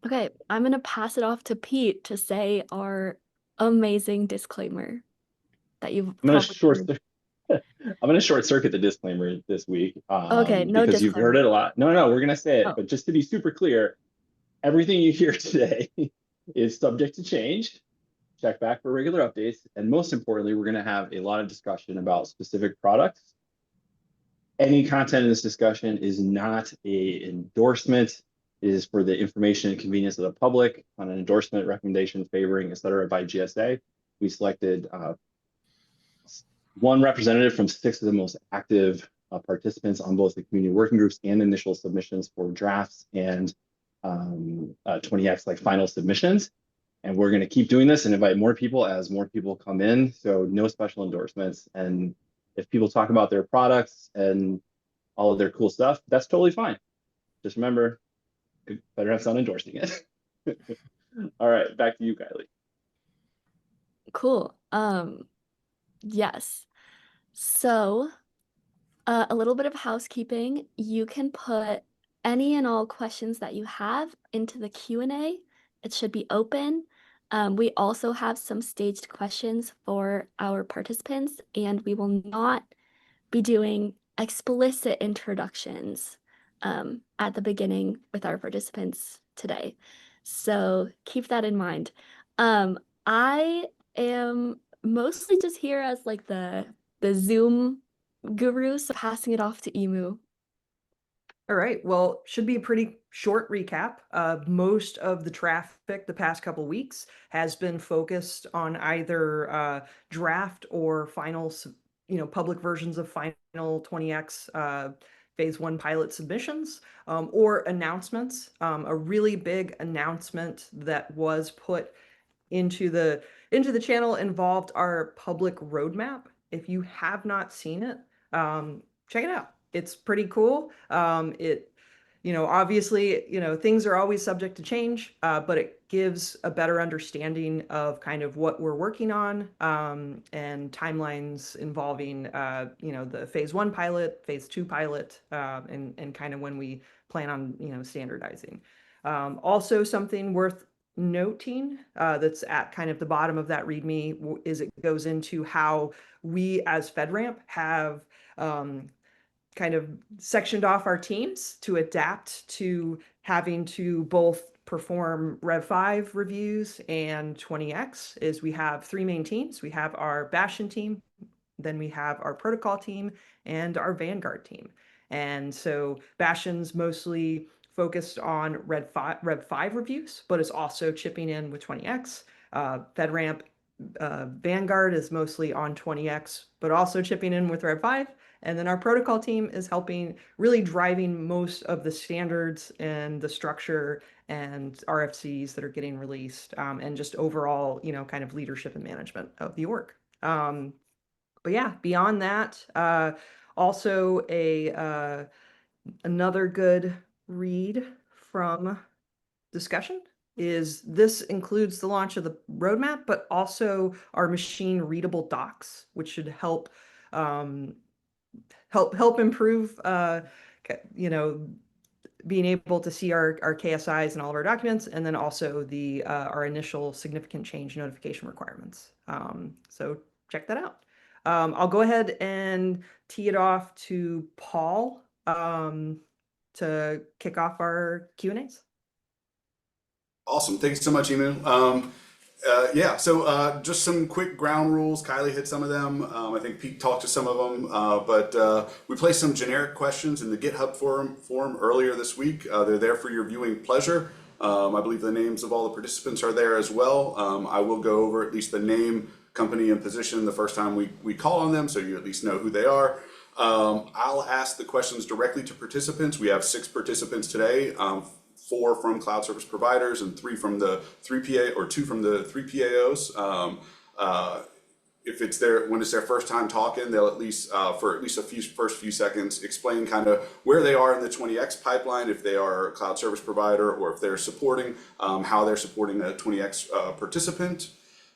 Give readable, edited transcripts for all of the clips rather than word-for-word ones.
Okay, I'm gonna pass it off to Pete to say our amazing disclaimer that you've I'm gonna probably short heard. I'm gonna short circuit the disclaimer this week Okay, no because you've heard disclaimer. it a lot. No, we're gonna say it, Oh, but just to be super clear, everything you hear today is subject to change. Check back for regular updates, and most importantly, we're gonna have a lot of discussion about specific products. Any content in this discussion is not a endorsement. It is for the information and convenience of the public on an endorsement, recommendation, favoring, et cetera, by GSA. We selected one representative from 6 of the most active participants on both the community working groups and initial submissions for drafts and 20X like final submissions. And we're going to keep doing this and invite more people as more people come in. So no special endorsements. And if people talk about their products and all of their cool stuff, that's totally fine. Just remember, FedRAMP's not endorsing it. All right, back to you, Kylie. cool. Yes. So, a little bit of housekeeping. You can put any and all questions that you have into the Q&A. It should be open. We also have some staged questions for our participants, and we will not be doing explicit introductions at the beginning with our participants today. So keep that in mind. I am mostly just here as like the Zoom guru, so passing it off to Emu. All right, well, should be a pretty short recap. Most of the traffic the past couple weeks has been focused on either draft or final, public versions of final 20X phase 1 pilot submissions, or announcements. A really big announcement that was put into the channel involved our public roadmap. If you have not seen it, check it out. It's pretty cool. Obviously, things are always subject to change, but it gives a better understanding of kind of what we're working on, and timelines involving, the phase 1 pilot, phase 2 pilot, and kind of when we plan on, standardizing. Also something worth noting, that's at kind of the bottom of that README, is it goes into how we as FedRAMP have kind of sectioned off our teams to adapt to having to both perform Rev 5 reviews and 20X. Is we have 3 main teams. We have our Bastion team, then we have our protocol team, and our Vanguard team. And so Bastion's mostly focused on Rev 5 reviews, but is also chipping in with 20X. FedRAMP Vanguard is mostly on 20X, but also chipping in with Rev 5. And then our protocol team is helping, really driving most of the standards and the structure and RFCs that are getting released, and just overall, kind of leadership and management of the org. But yeah, beyond that, also another good read from discussion is this includes the launch of the roadmap, but also our machine-readable docs, which should help improve, being able to see our KSIs and all of our documents, and then also the our initial significant change notification requirements. So check that out. I'll go ahead and tee it off to Paul, to kick off our Q&As. Awesome. Thank you so much, Emu. Just some quick ground rules. Kylie hit some of them. I think Pete talked to some of them, but we placed some generic questions in the GitHub forum earlier this week. They're there for your viewing pleasure. I believe the names of all the participants are there as well. I will go over at least the name, company, and position the first time we call on them, so you at least know who they are. I'll ask the questions directly to participants. We have 6 participants today. 4 from cloud service providers and 3 from the 3PA, or 2 from the 3PAOs. If it's when it's their first time talking, they'll at least for at least first few seconds explain kind of where they are in the 20X pipeline, if they are a cloud service provider, or if they're supporting, how they're supporting a 20X participant.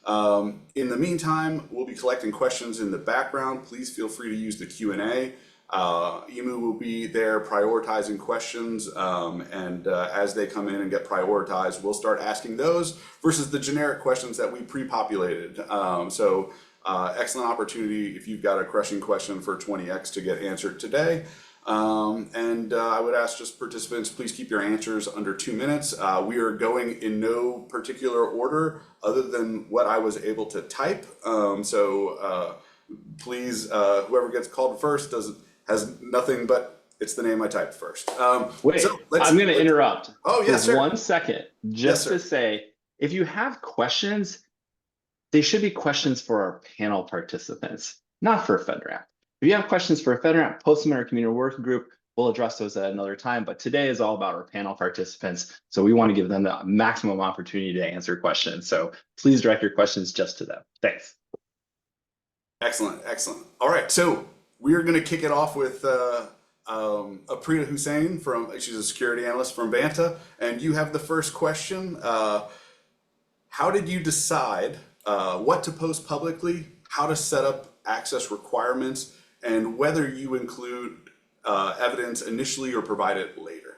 In the meantime, we'll be collecting questions in the background. Please feel free to use the Q&A. Emu will be there prioritizing questions, and as they come in and get prioritized, we'll start asking those versus the generic questions that we pre-populated. Excellent opportunity if you've got a crushing question for 20X to get answered today. I would ask just participants, please keep your answers under 2 minutes. We are going in no particular order other than what I was able to type. Please, whoever gets called first has nothing but it's the name I typed first. Wait, I'm going to interrupt. Oh, yes, for sir. 1 second, just Yes, to say, if you have questions, they should be questions for our panel participants, not for FedRAMP. If you have questions for FedRAMP, post them in our community working group. We'll address those at another time, but today is all about our panel participants. So we want to give them the maximum opportunity to answer questions. So please direct your questions just to them. Thanks. Excellent, excellent. All right, so we're going to kick it off with Arpita Husain she's a security analyst from Vanta, and you have the first question. How did you decide what to post publicly, how to set up access requirements, and whether you include evidence initially or provide it later?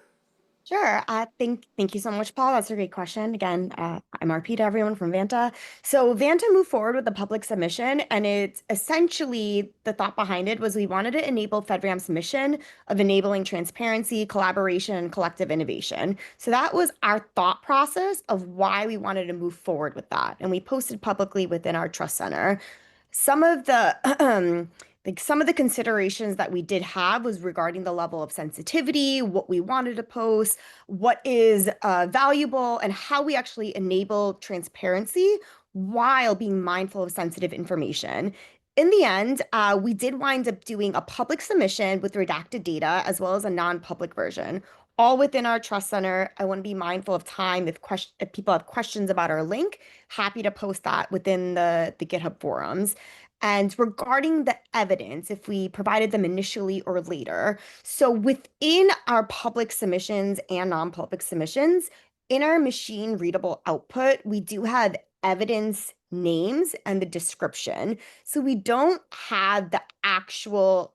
Sure. Thank you so much, Paul. That's a great question. Again, I'm Arpita, everyone from Vanta. So Vanta moved forward with the public submission, and it's essentially the thought behind it was we wanted to enable FedRAMP's mission of enabling transparency, collaboration, and collective innovation. So that was our thought process of why we wanted to move forward with that. And we posted publicly within our Trust Center. Some of the some of the considerations that we did have was regarding the level of sensitivity, what we wanted to post, what is valuable, and how we actually enable transparency while being mindful of sensitive information. In the end, we did wind up doing a public submission with redacted data as well as a non-public version, all within our Trust Center. I want to be mindful of time. If people have questions about our link, happy to post that within the GitHub forums. And regarding the evidence, if we provided them initially or later, so within our public submissions and non-public submissions, in our machine readable output, we do have evidence names and the description. So we don't have the actual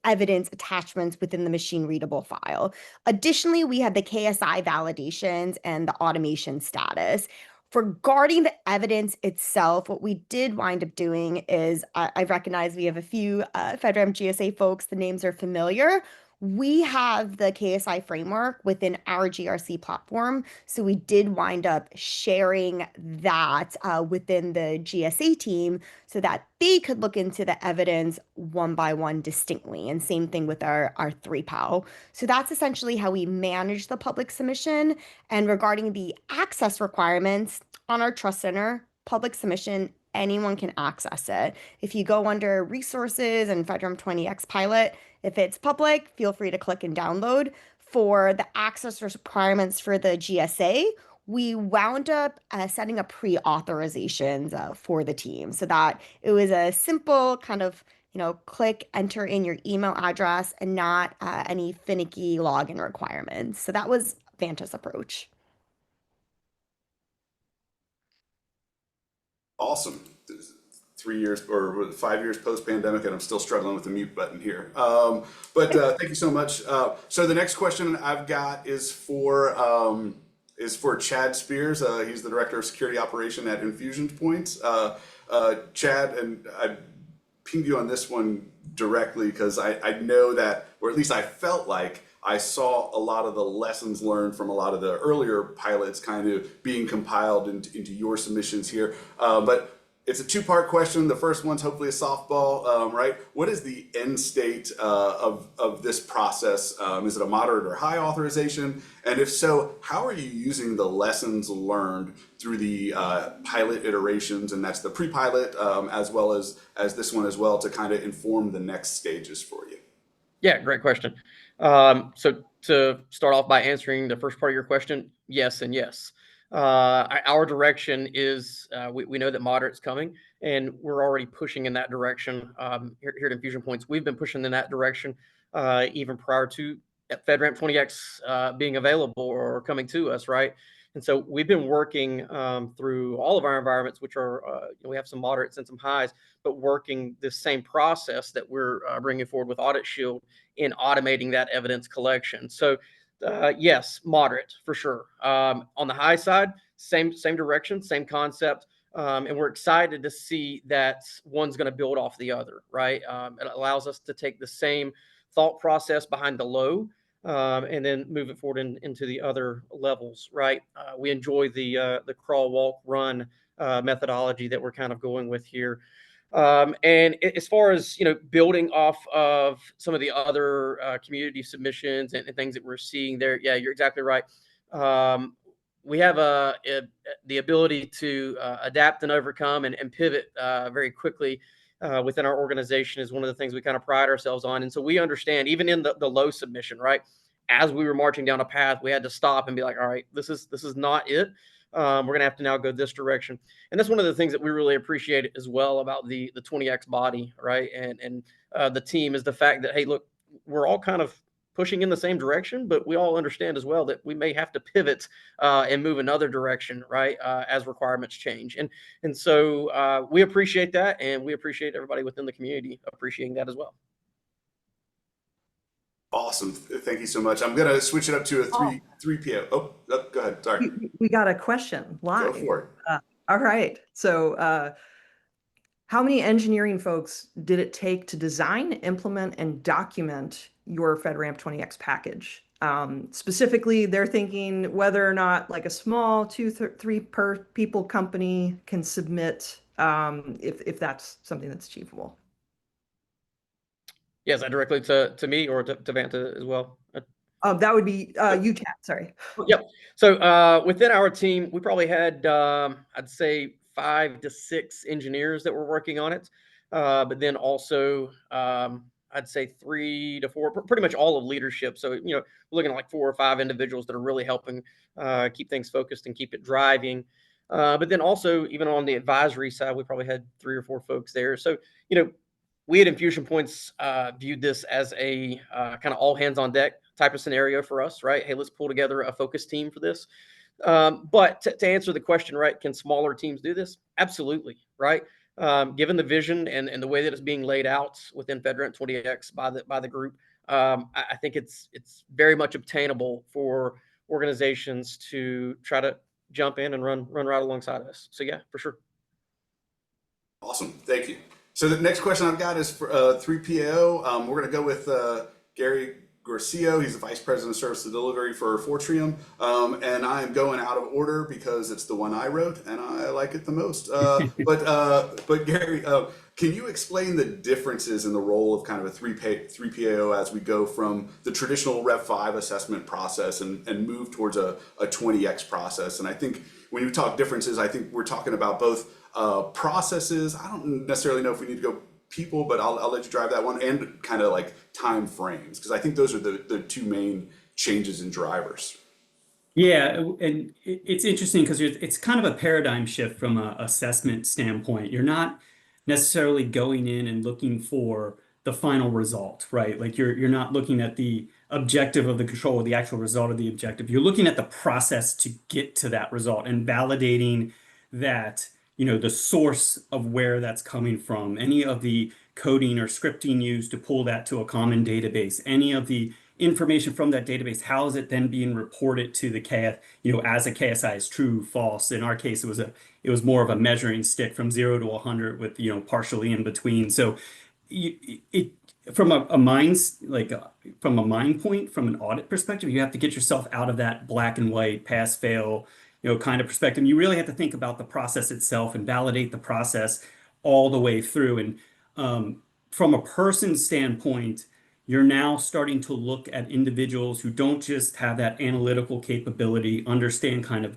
evidence attachments within the machine readable file. Additionally, we have the KSI validations and the automation status. Regarding the evidence itself, what we did wind up doing is, I recognize we have a few FedRAMP GSA folks, the names are familiar. We have the KSI framework within our GRC platform. So we did wind up sharing that within the GSA team so that they could look into the evidence one by one distinctly. And same thing with our 3POW. So that's essentially how we manage the public submission. And regarding the access requirements on our Trust Center, public submission, anyone can access it. If you go under resources and FedRAMP 20X pilot, if it's public, feel free to click and download. For the access requirements for the GSA, we wound up setting up pre-authorizations for the team so that it was a simple kind of, click, enter in your email address and not any finicky login requirements. So that was Vanta's approach. Awesome. 3 years or 5 years post-pandemic, and I'm still struggling with the mute button here. Thank you so much. So the next question I've got is for Chad Spears. He's the Director of Security Operation at InfusionPoints. Chad, and I pinged you on this one directly because I know that, or at least I felt like I saw a lot of the lessons learned from a lot of the earlier pilots kind of being compiled into your submissions here. But it's a two-part question. The first one's hopefully a softball, right? What is the end state of this process? Is it a moderate or high authorization? And if so, how are you using the lessons learned through the pilot iterations, and that's the pre-pilot, as well as this one as well, to kind of inform the next stages for you? Yeah, great question. So to start off by answering the first part of your question, yes and yes. Our direction is we know that moderate's coming, and we're already pushing in that direction. Here at InfusionPoints, we've been pushing in that direction even prior to FedRAMP 20X being available or coming to us, right? And so we've been working through all of our environments, which are we have some moderates and some highs, but working this same process that we're bringing forward with Audit Shield in automating that evidence collection. So yes, moderate for sure. On the high side, same direction, same concept. And we're excited to see that one's going to build off the other, right? It allows us to take the same thought process behind the low and then move it forward into the other levels, right? We enjoy the crawl, walk, run methodology that we're kind of going with here. And as far as, building off of some of the other community submissions and things that we're seeing there, yeah, you're exactly right. We have the ability to adapt and overcome and pivot very quickly within our organization is one of the things we kind of pride ourselves on. And so we understand, even in the low submission, right? As we were marching down a path, we had to stop and be like, all right, this is not it. We're going to have to now go this direction. And that's one of the things that we really appreciate as well about the 20X body, right? And the team is the fact that, hey, look, we're all kind of pushing in the same direction, but we all understand as well that we may have to pivot and move another direction, right? As requirements change. And so we appreciate that, and we appreciate everybody within the community appreciating that as well. Awesome. Thank you so much. I'm going to switch it up to a 3 p.m. Oh, go ahead. Sorry. We got a question live. Go for it. All right. So how many engineering folks did it take to design, implement, and document your FedRAMP 20X package? Specifically, they're thinking whether or not like a small 2-3 per people company can submit if that's something that's achievable. Yes, that directly to me or to Vanta as well. That would be you, Chad. Sorry. Yep. So within our team, we probably had, I'd say, 5 to 6 engineers that were working on it. But then also, I'd say 3 to 4, pretty much all of leadership. So, we're looking at like 4 or 5 individuals that are really helping keep things focused and keep it driving. But then also, even on the advisory side, we probably had 3 or 4 folks there. So, we at InfusionPoints viewed this as a kind of all hands on deck type of scenario for us, right? Hey, let's pull together a focus team for this. But to answer the question, right, can smaller teams do this? Absolutely, right? Given the vision and the way that it's being laid out within FedRAMP 20X by the group, I think it's very much obtainable for organizations to try to jump in and run right alongside of us. So yeah, for sure. Awesome, thank you. So the next question I've got is for 3PAO. We're going to go with Guercio. He's the Vice President of Service and Delivery for Fortreum. And I am going out of order because it's the one I wrote and I like it the most. But Gary, can you explain the differences in the role of kind of a 3PAO as we go from the traditional Rev 5 assessment process and move towards a 20X process? And I think when you talk differences, I think we're talking about both processes. I don't necessarily know if we need to go people, but I'll let you drive that one, and kind of like time frames, because I think those are the 2 main changes in drivers. Yeah, and it's interesting because it's kind of a paradigm shift from an assessment standpoint. You're not necessarily going in and looking for the final result, right? Like you're not looking at the objective of the control or the actual result of the objective. You're looking at the process to get to that result and validating that the source of where that's coming from, any of the coding or scripting used to pull that to a common database, any of the information from that database, how is it then being reported to the KS, as a KSI is true, false. In our case, it was more of a measuring stick from 0 to 100 with, partially in between. So from a mind point, from an audit perspective, you have to get yourself out of that black and white, pass, fail, kind of perspective. You really have to think about the process itself and validate the process all the way through. And from a person standpoint, you're now starting to look at individuals who don't just have that analytical capability, understand kind of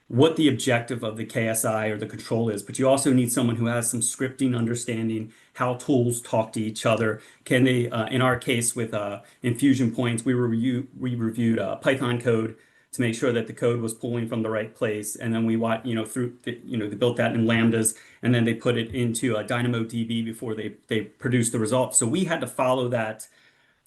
what the objective of the KSI or the control is, but you also need someone who has some scripting understanding, how tools talk to each other. Can they, in our case with InfusionPoints, we reviewed Python code to make sure that the code was pulling from the right place. And then we they built that in Lambdas, and then they put it into a DynamoDB before they produced the results. So we had to follow that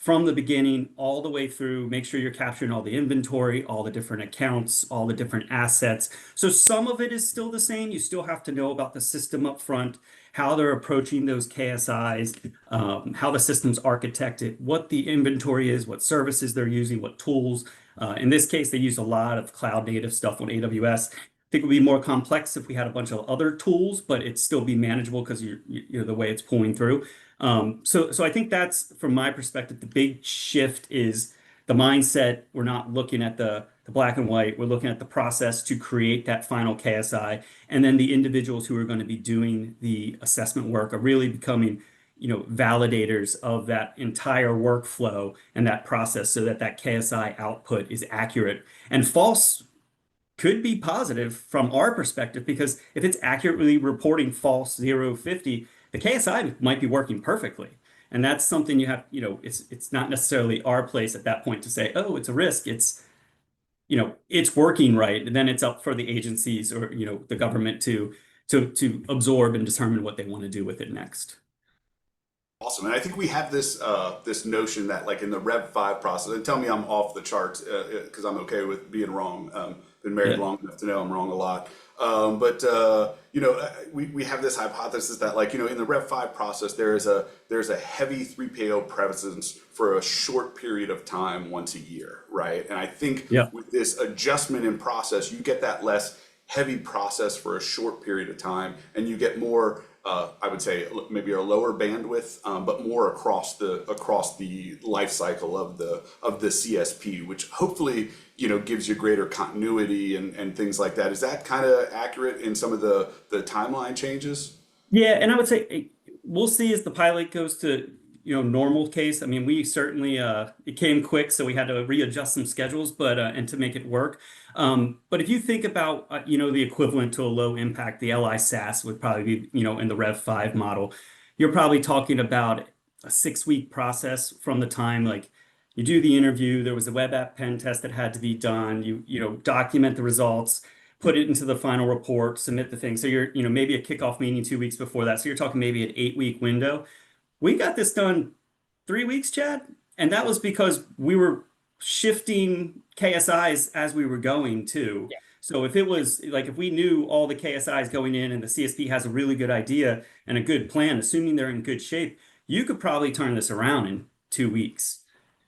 from the beginning all the way through, make sure you're capturing all the inventory, all the different accounts, all the different assets. So some of it is still the same. You still have to know about the system up front, how they're approaching those KSIs, how the system's architected, what the inventory is, what services they're using, what tools. In this case, they use a lot of cloud native stuff on AWS. I think it would be more complex if we had a bunch of other tools, but it'd still be manageable because you're the way it's pulling through. So I think that's, from my perspective, the big shift is the mindset. We're not looking at the black and white. We're looking at the process to create that final KSI. And then the individuals who are going to be doing the assessment work are really becoming, validators of that entire workflow and that process so that that KSI output is accurate. And false could be positive from our perspective, because if it's accurately reporting false 0, 50, the KSI might be working perfectly. And that's something you have, it's not necessarily our place at that point to say, oh, it's a risk. It's, it's working right. And then it's up for the agencies or, the government to absorb and determine what they want to do with it next. Awesome. And I think we have this this notion that, like, in the Rev 5 process, and tell me I'm off the charts because I'm okay with being wrong. Been married long enough to know I'm wrong a lot. We have this hypothesis that, like, in the Rev 5 process, there's a heavy 3PO presence for a short period of time once a year, right? And I think with this adjustment in process, you get that less heavy process for a short period of time, and you get more, I would say, maybe a lower bandwidth, but more across the life cycle of the CSP, which hopefully gives you greater continuity and things like that. Is that kind of accurate in some of the timeline changes? Yeah, and I would say we'll see as the pilot goes to normal case. I mean, we certainly it came quick, so we had to readjust some schedules, but and to make it work. But if you think about the equivalent to a low impact, the LI SaaS would probably be in the Rev 5 model. You're probably talking about a 6-week process from the time, like, you do the interview, there was a web app pen test that had to be done, you document the results, put it into the final report, submit the thing. So you're maybe a kickoff meeting 2 weeks before that. So you're talking maybe an 8-week window. We got this done 3 weeks, Chad, and that was because we were shifting KSIs as we were going too. Yeah. So if it was like, if we knew all the KSIs going in and the CSP has a really good idea and a good plan, assuming they're in good shape, you could probably turn this around in 2 weeks.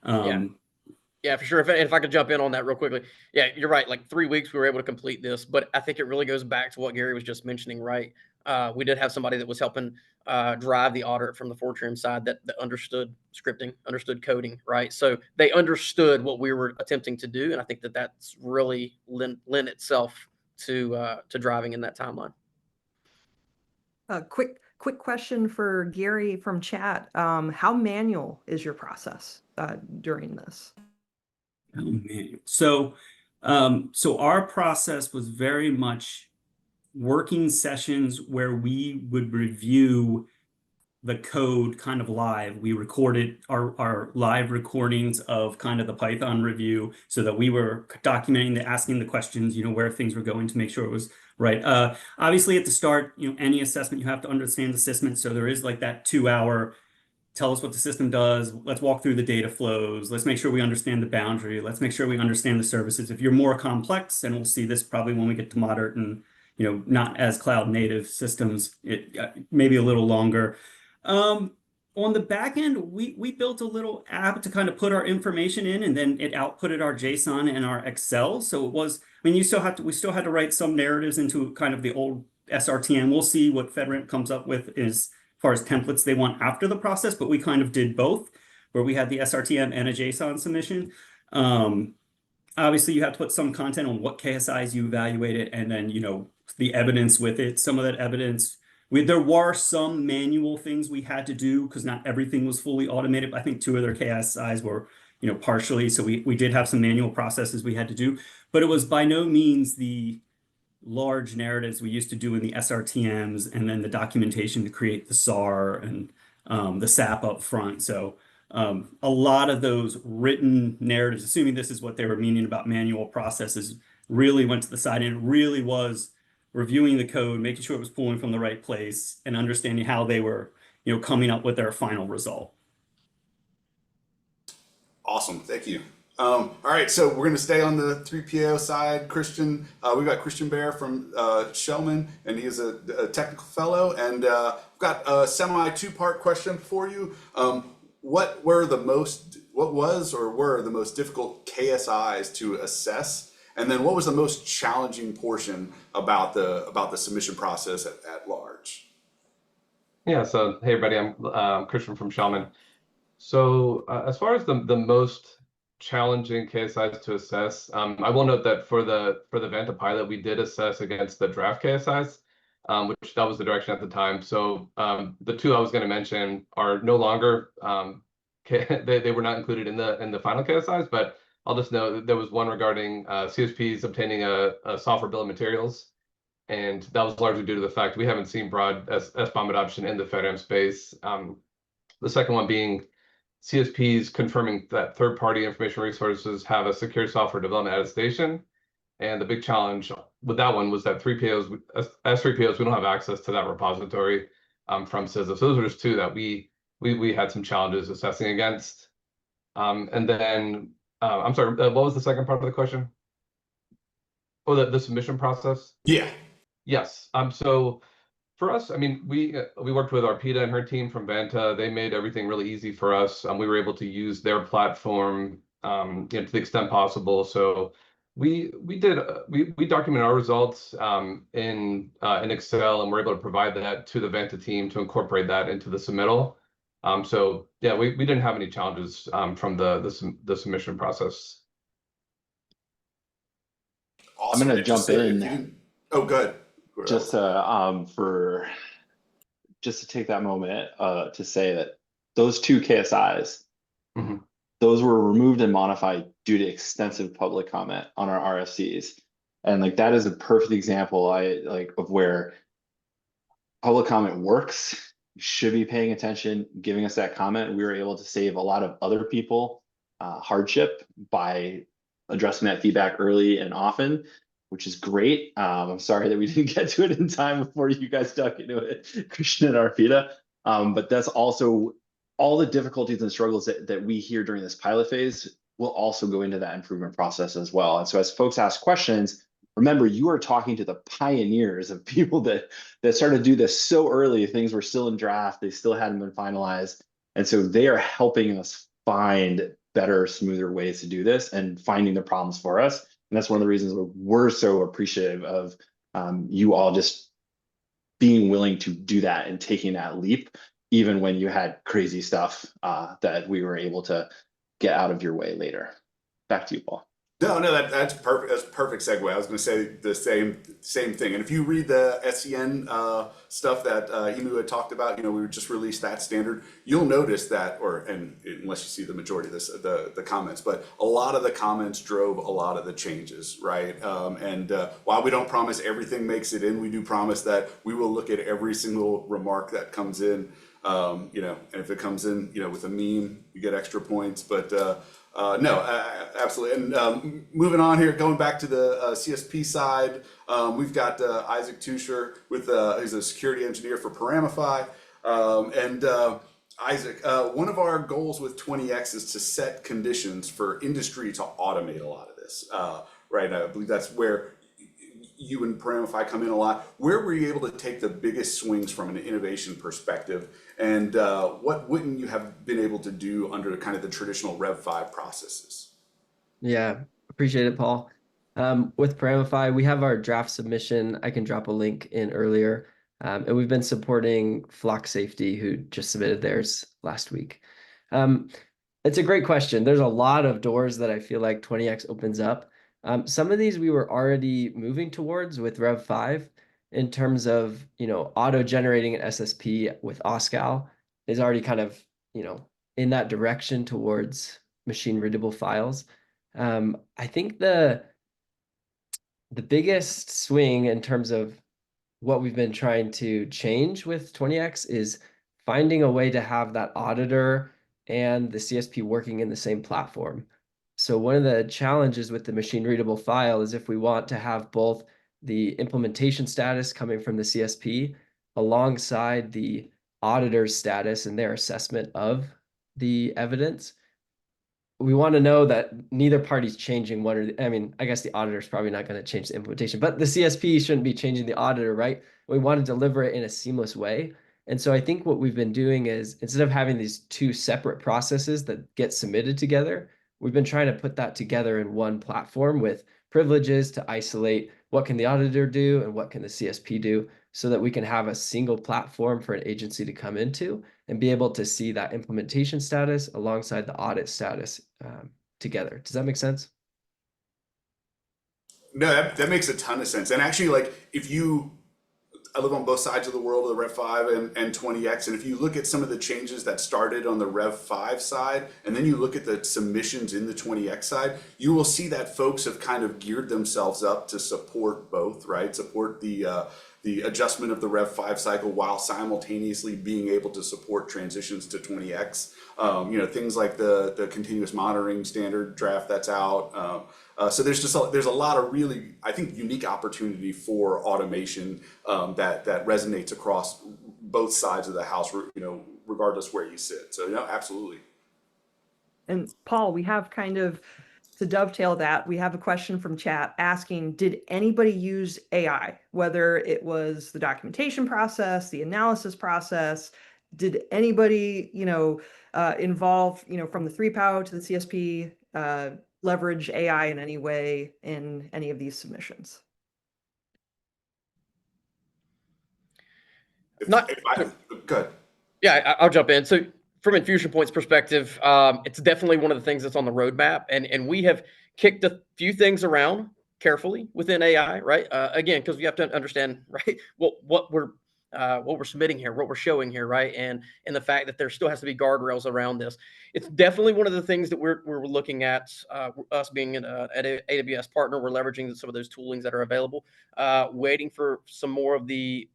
Yeah, for sure. If I could jump in on that real quickly. Yeah, you're right. Like 3 weeks, we were able to complete this, but I think it really goes back to what Gary was just mentioning, right? We did have somebody that was helping drive the audit from the Fortreum side that understood scripting, understood coding, right? So they understood what we were attempting to do, and I think that's really lent itself to driving in that timeline. Quick question for Gary from chat. How manual is your process during this? So our process was very much working sessions where we would review the code kind of live. We recorded our live recordings of kind of the Python review so that we were documenting asking the questions, where things were going to make sure it was right. Obviously at the start, any assessment, you have to understand the system. So there is like that 2-hour, tell us what the system does. Let's walk through the data flows. Let's make sure we understand the boundary. Let's make sure we understand the services. If you're more complex, and we'll see this probably when we get to moderate and not as cloud native systems, it maybe a little longer. On the back end, we built a little app to kind of put our information in, and then it outputted our JSON and our Excel. So it was, I mean, we still had to write some narratives into kind of the old SRTM. We'll see what FedRAMP comes up with as far as templates they want after the process, but we kind of did both, where we had the SRTM and a JSON submission. Obviously, you have to put some content on what KSIs you evaluated, and then the evidence with it. Some of that evidence, there were some manual things we had to do because not everything was fully automated. I think 2 of their KSIs were partially, so we did have some manual processes we had to do, but it was by no means the large narratives we used to do in the SRTMs, and then the documentation to create the SAR and the SAP up front. So a lot of those written narratives, assuming this is what they were meaning about manual processes, really went to the side, and it really was reviewing the code, making sure it was pulling from the right place, and understanding how they were coming up with their final result. Awesome, thank you. All right, so we're going to stay on the 3PAO side. Christian, we've got Christian Baer from Schellman, and he is a technical fellow. And we've got a semi two-part question for you. What was or were the most difficult KSIs to assess? And then what was the most challenging portion about the submission process at large? Yeah, so hey everybody, I'm Christian from Schellman. So as far as the most challenging KSIs to assess, I will note that for the Vanta pilot, we did assess against the draft KSIs, which that was the direction at the time. So the two I was going to mention are no longer they were not included in the final KSIs, but I'll just note that there was one regarding CSPs obtaining a software bill of materials. And that was largely due to the fact we haven't seen broad SBOM adoption in the FedRAMP space. The second one being CSPs confirming that third-party information resources have a secure software development attestation. And the big challenge with that one was that 3PAOs, as 3PAOs, we don't have access to that repository from CISA. So those are just two that we had some challenges assessing against. And then, I'm sorry, what was the second part of the question? Oh, the submission process? Yeah. Yes. So for us, I mean, we worked with Arpita and her team from Vanta. They made everything really easy for us. We were able to use their platform, to the extent possible. So we document our results in Excel, and we're able to provide that to the Vanta team to incorporate that into the submittal. So yeah, we didn't have any challenges from the submission process. Awesome. I'm going to jump in. Oh, good. Just to take that moment to say that those two KSIs, those were removed and modified due to extensive public comment on our RFCs, and like that is a perfect example of where public comment works. You should be paying attention, giving us that comment. We were able to save a lot of other people hardship by addressing that feedback early and often, which is great. I'm sorry that we didn't get to it in time before you guys dug into it, Christian and Arpita. But that's also all the difficulties and struggles that we hear during this pilot phase will also go into that improvement process as well. And so as folks ask questions, remember, you are talking to the pioneers of people that started to do this so early. Things were still in draft. They still hadn't been finalized. And so they are helping us find better, smoother ways to do this and finding the problems for us. And that's one of the reasons we're so appreciative of you all just being willing to do that and taking that leap, even when you had crazy stuff that we were able to get out of your way later. Back to you, Paul. No, that's perfect. That's a perfect segue. I was going to say the same thing. And if you read the SCN stuff that Emu had talked about, we just released that standard. You'll notice that, and unless you see the majority of this, the comments, but a lot of the comments drove a lot of the changes, right? And while we don't promise everything makes it in, we do promise that we will look at every single remark that comes in. And if it comes in, with a meme, you get extra points. But no, absolutely. And moving on here, going back to the CSP side, we've got Isaac Teuscher who's a security engineer for Paramify. Isaac, one of our goals with 20X is to set conditions for industry to automate a lot of this, right? I believe that's where you and Paramify come in a lot. Where were you able to take the biggest swings from an innovation perspective? And what wouldn't you have been able to do under kind of the traditional Rev 5 processes? Yeah, appreciate it, Paul. With Paramify, we have our draft submission. I can drop a link in earlier. And we've been supporting Flock Safety, who just submitted theirs last week. It's a great question. There's a lot of doors that I feel like 20X opens up. Some of these we were already moving towards with Rev 5 in terms of, auto-generating an SSP with OSCAL is already kind of, in that direction towards machine-readable files. I think the biggest swing in terms of what we've been trying to change with 20X is finding a way to have that auditor and the CSP working in the same platform. So one of the challenges with the machine-readable file is if we want to have both the implementation status coming from the CSP alongside the auditor's status and their assessment of the evidence, we want to know that neither party's changing one or I mean, I guess the auditor's probably not going to change the implementation, but the CSP shouldn't be changing the auditor, right? We want to deliver it in a seamless way. And so I think what we've been doing is instead of having these two separate processes that get submitted together, we've been trying to put that together in one platform with privileges to isolate what can the auditor do and what can the CSP do so that we can have a single platform for an agency to come into and be able to see that implementation status alongside the audit status together. Does that make sense? No, that makes a ton of sense. And actually, like, I live on both sides of the world, the Rev 5 and 20X. And if you look at some of the changes that started on the Rev 5 side, and then you look at the submissions in the 20X side, you will see that folks have kind of geared themselves up to support both, right? Support the adjustment of the Rev 5 cycle while simultaneously being able to support transitions to 20X. Things like the continuous monitoring standard draft that's out. So there's a lot of really, I think, unique opportunity for automation that resonates across both sides of the house, regardless where you sit. So absolutely. And Paul, we have kind of to dovetail that, we have a question from chat asking, did anybody use AI, whether it was the documentation process, the analysis process? Did anybody, involve, from the 3POW to the CSP, leverage AI in any way in any of these submissions? Good. Yeah, I'll jump in. So from InfusionPoints perspective, it's definitely one of the things that's on the roadmap, and we have kicked a few things around carefully within AI, right? Again, because we have to understand, right, what we're submitting here, what we're showing here, right, and the fact that there still has to be guardrails around this. It's definitely one of the things that we're looking at. Us being an AWS partner, we're leveraging some of those toolings that are available. Waiting for some more of the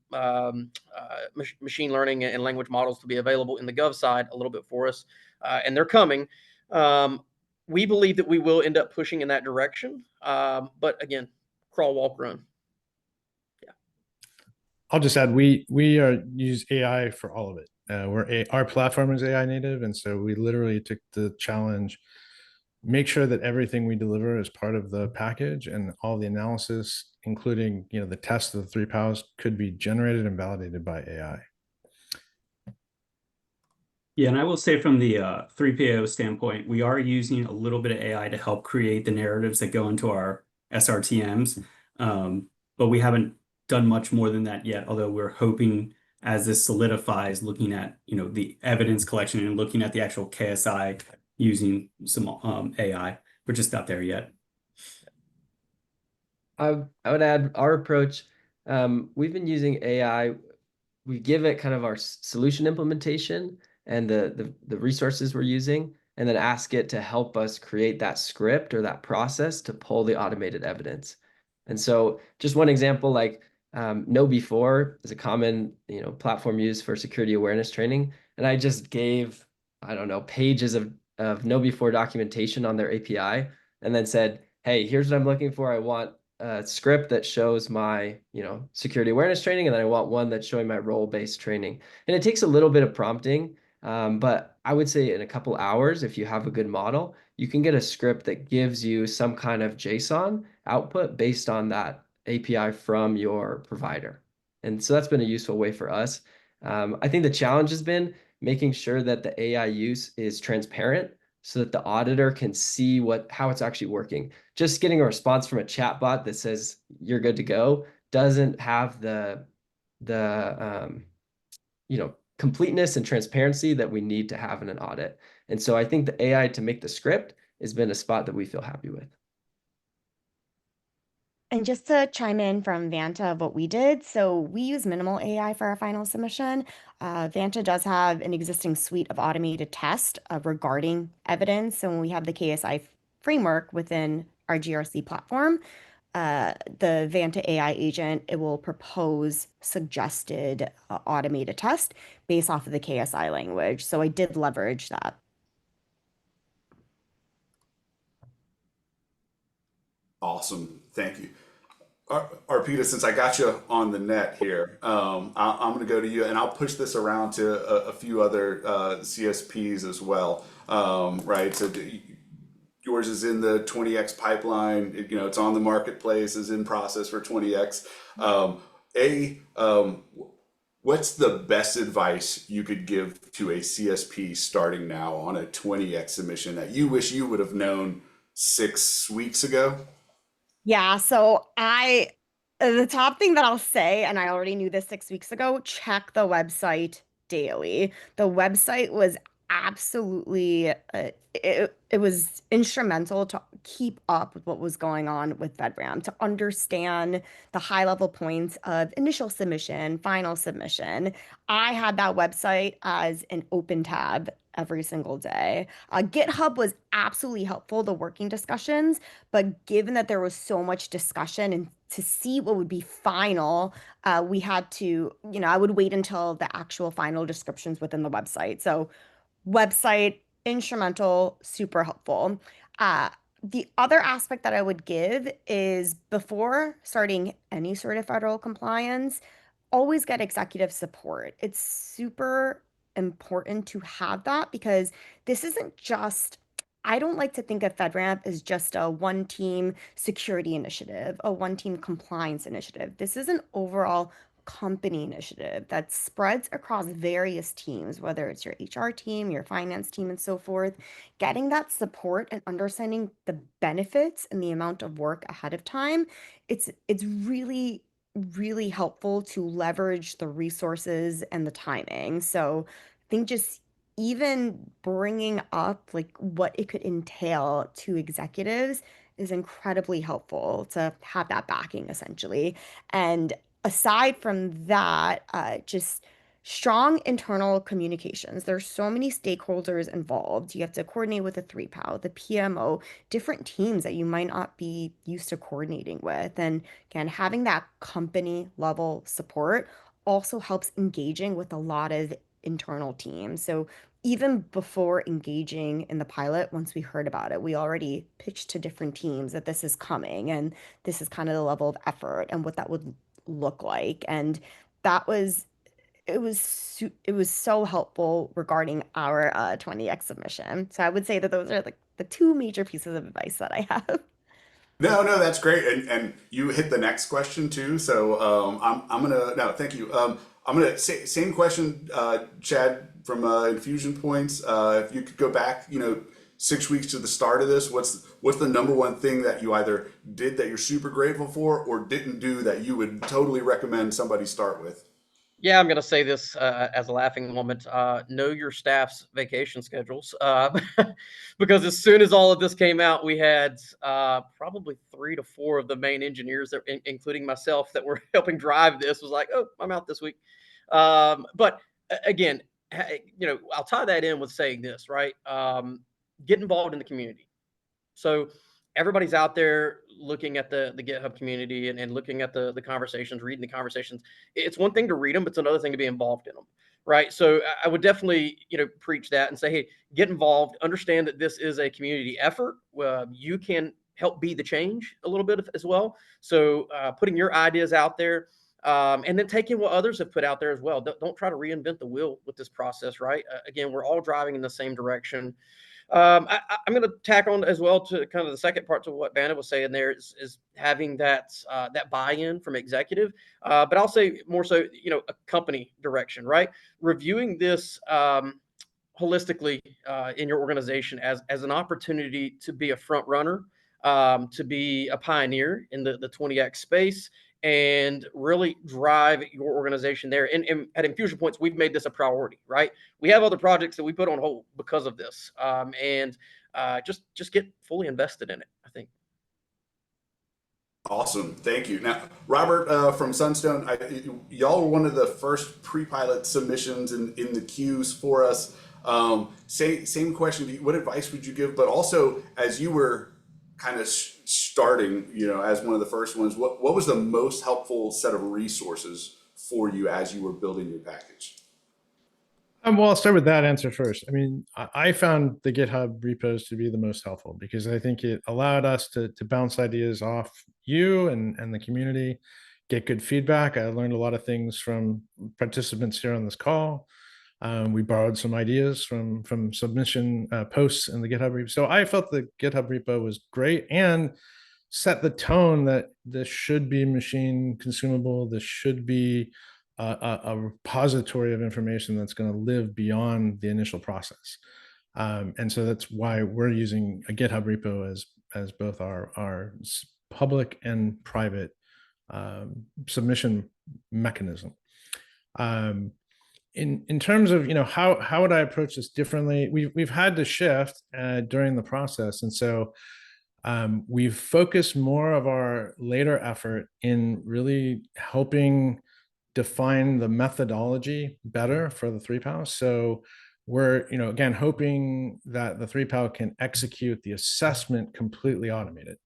machine learning and language models to be available in the Gov side a little bit for us, and they're coming. We believe that we will end up pushing in that direction, but again, crawl, walk, run. I'll just add, we use AI for all of it. Our platform is AI native, and so we literally took the challenge, make sure that everything we deliver is part of the package, and all the analysis, including the test of the 3POWs, could be generated and validated by AI. Yeah, and I will say from the 3PO standpoint, we are using a little bit of AI to help create the narratives that go into our SRTMs, but we haven't done much more than that yet, although we're hoping as this solidifies, looking at the evidence collection and looking at the actual KSI using some AI. We're just not there yet. I would add our approach. We've been using AI. We give it kind of our solution implementation and the resources we're using, and then ask it to help us create that script or that process to pull the automated evidence. And so just one example, like KnowBe4 is a common platform used for security awareness training, and I just gave, I don't know, pages of KnowBe4 documentation on their API, and then said, hey, here's what I'm looking for. I want a script that shows my security awareness training, and then I want one that's showing my role-based training. And it takes a little bit of prompting, but I would say in a couple hours, if you have a good model, you can get a script that gives you some kind of JSON output based on that API from your provider. And so that's been a useful way for us. I think the challenge has been making sure that the AI use is transparent so that the auditor can see how it's actually working. Just getting a response from a chatbot that says you're good to go doesn't have the completeness and transparency that we need to have in an audit. And so I think the AI to make the script has been a spot that we feel happy with. And just to chime in from Vanta of what we did, so we use minimal AI for our final submission. Vanta does have an existing suite of automated tests regarding evidence. So when we have the KSI framework within our GRC platform, the Vanta AI agent, it will propose suggested automated test based off of the KSI language. So I did leverage that. Awesome. Thank you. Arpita, since I got you on the net here, I'm going to go to you, and I'll push this around to a few other CSPs as well, right? So yours is in the 20x pipeline. It's on the marketplace, is in process for 20x. What's the best advice you could give to a CSP starting now on a 20x submission that you wish you would have known 6 weeks ago? Yeah, so the top thing that I'll say, and I already knew this 6 weeks ago, check the website daily. The website was absolutely, it was instrumental to keep up with what was going on with FedRAMP, to understand the high level points of initial submission, final submission. I had that website as an open tab every single day. GitHub was absolutely helpful, the working discussions, but given that there was so much discussion and to see what would be final, we had to, I would wait until the actual final descriptions within the website. So website, instrumental, super helpful. The other aspect that I would give is before starting any sort of federal compliance, always get executive support. It's super important to have that because this isn't just, I don't like to think of FedRAMP as just a one team security initiative, a one team compliance initiative. This is an overall company initiative that spreads across various teams, whether it's your HR team, your finance team, and so forth. Getting that support and understanding the benefits and the amount of work ahead of time, it's really helpful to leverage the resources and the timing. So I think just even bringing up like what it could entail to executives is incredibly helpful to have that backing essentially. And aside from that, just strong internal communications. There's so many stakeholders involved. You have to coordinate with the 3PAL, the PMO, different teams that you might not be used to coordinating with. And again, having that company level support also helps engaging with a lot of internal teams. So even before engaging in the pilot, once we heard about it, we already pitched to different teams that this is coming and this is kind of the level of effort and what that would look like. And that was it was so helpful regarding our 20x submission. So I would say that those are like the two major pieces of advice that I have. No, that's great, and you hit the next question too. So I'm gonna no, thank you. I'm gonna say same question, Chad from InfusionPoints. If you could go back, 6 weeks to the start of this, what's the number one thing that you either did that you're super grateful for, or didn't do that you would totally recommend somebody start with? Yeah, I'm going to say this as a laughing moment. Know your staff's vacation schedules. Because as soon as all of this came out, we had probably 3 to 4 of the main engineers, that, including myself, that were helping drive this, was like, oh, I'm out this week. But again, I'll tie that in with saying this, right? Get involved in the community. So everybody's out there looking at the GitHub community and looking at the conversations, reading the conversations. It's one thing to read them, but it's another thing to be involved in them, right? So I would definitely, preach that and say, hey, get involved. Understand that this is a community effort. You can help be the change a little bit as well. So putting your ideas out there, and then taking what others have put out there as well. Don't try to reinvent the wheel with this process, right? Again, we're all driving in the same direction. I'm going to tack on as well to kind of the second part to what Vanta was saying there is having that buy-in from executive, but I'll say more so, a company direction, right? Reviewing this holistically in your organization as an opportunity to be a front runner, to be a pioneer in the 20x space, and really drive your organization there. And at InfusionPoints, we've made this a priority, right? We have other projects that we put on hold because of this, and just get fully invested in it, I think. Awesome, thank you. Now, Robert from Sunstone, y'all were one of the first pre-pilot submissions in the queues for us. Same question. What advice would you give? But also, as you were kind of starting, as one of the first ones, what was the most helpful set of resources for you as you were building your package? Well, I'll start with that answer first. I mean, I found the GitHub repos to be the most helpful because I think it allowed us to bounce ideas off you and the community, get good feedback. I learned a lot of things from participants here on this call. We borrowed some ideas from submission posts in the GitHub repo. So I felt the GitHub repo was great and set the tone that this should be machine consumable. This should be a repository of information that's going to live beyond the initial process. And so that's why we're using a GitHub repo as both our public and private submission mechanism. In terms of, how would I approach this differently? We've had to shift during the process, and so we've focused more of our later effort in really helping define the methodology better for the 3PAL. So we're, again, hoping that the 3PAL can execute the assessment completely automated.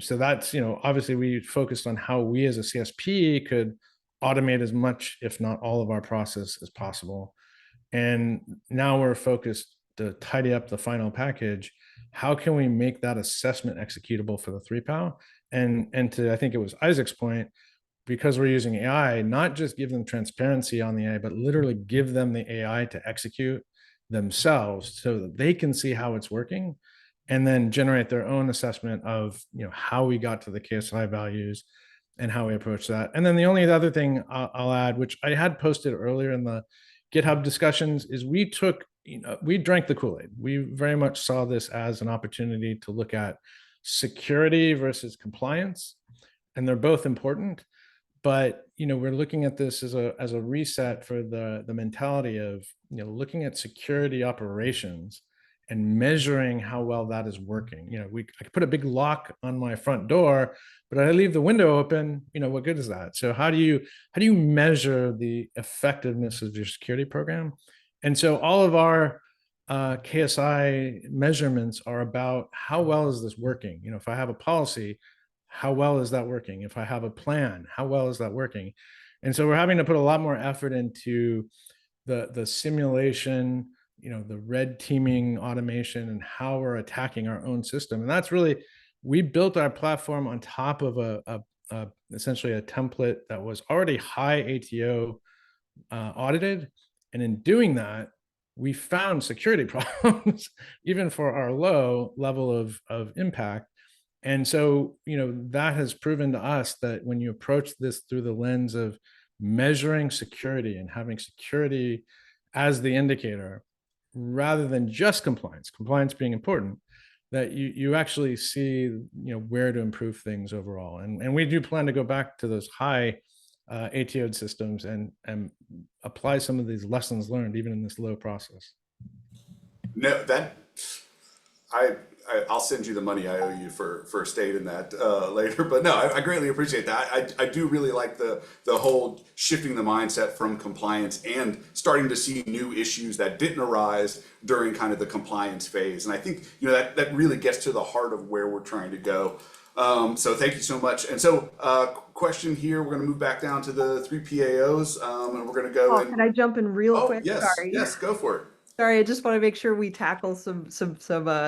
So that's, obviously we focused on how we as a CSP could automate as much, if not all of our process as possible. And now we're focused to tidy up the final package. How can we make that assessment executable for the 3PAL? And to, I think it was Isaac's point, because we're using AI, not just give them transparency on the AI, but literally give them the AI to execute themselves so that they can see how it's working and then generate their own assessment of, how we got to the KSI values and how we approach that. And then the only other thing I'll add, which I had posted earlier in the GitHub discussions, is we drank the Kool-Aid. We very much saw this as an opportunity to look at security versus compliance, and they're both important. But we're looking at this as a reset for the mentality of looking at security operations and measuring how well that is working. I could put a big lock on my front door, but I leave the window open. What good is that? So how do you measure the effectiveness of your security program? And so all of our KSI measurements are about how well is this working. If I have a policy, how well is that working? If I have a plan, how well is that working? And so we're having to put a lot more effort into the simulation, the red teaming automation, and how we're attacking our own system. And that's really, we built our platform on top of essentially a template that was already high ATO audited. And in doing that, we found security problems, even for our low level of impact. And so, that has proven to us that when you approach this through the lens of measuring security and having security as the indicator, rather than just compliance being important, that you actually see, where to improve things overall. And we do plan to go back to those high ATO'd systems and apply some of these lessons learned even in this low process. No, I'll send you the money I owe you for stating that later. But no, I greatly appreciate that. I do really like the whole shifting the mindset from compliance and starting to see new issues that didn't arise during kind of the compliance phase. And I think that really gets to the heart of where we're trying to go. So thank you so much. And so question here, we're going to move back down to the 3 PAOs, and we're going to go. Can I jump in real quick? Yes, Sorry. yes, go for it. Sorry, I just want to make sure we tackle some